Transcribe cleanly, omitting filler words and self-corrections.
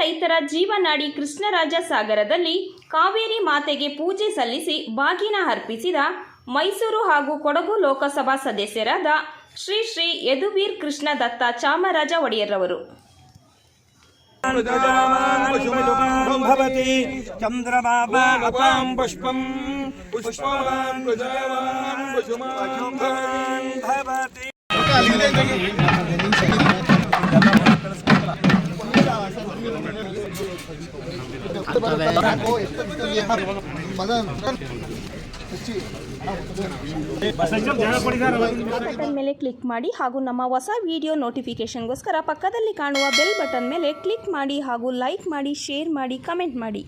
ರೈತರ ಜೀವನಾಡಿ ಕೃಷ್ಣರಾಜ ಸಾಗರದಲ್ಲಿ ಕಾವೇರಿ ಮಾತೆಗೆ ಪೂಜೆ ಸಲ್ಲಿಸಿ ಬಾಗಿನ ಅರ್ಪಿಸಿದ ಮೈಸೂರು ಹಾಗೂ ಕೊಡಗು ಲೋಕಸಭಾ ಸದಸ್ಯರಾದ ಶ್ರೀ ಶ್ರೀ ಯದುವೀರ್ ಕೃಷ್ಣ ದತ್ತ ಚಾಮರಾಜ ಒಡೆಯರ್ರವರು. ಬಟನ್ ಮೇಲೆ ಕ್ಲಿಕ್ ಮಾಡಿ ಹಾಗೂ ನಮ್ಮ ಹೊಸ ವಿಡಿಯೋ ನೋಟಿಫಿಕೇಶನ್ಗೋಸ್ಕರ ಪಕ್ಕದಲ್ಲಿ ಕಾಣುವ ಬೆಲ್ ಬಟನ್ ಮೇಲೆ ಕ್ಲಿಕ್ ಮಾಡಿ ಹಾಗೂ ಲೈಕ್ ಮಾಡಿ, ಶೇರ್ ಮಾಡಿ, ಕಮೆಂಟ್ ಮಾಡಿ.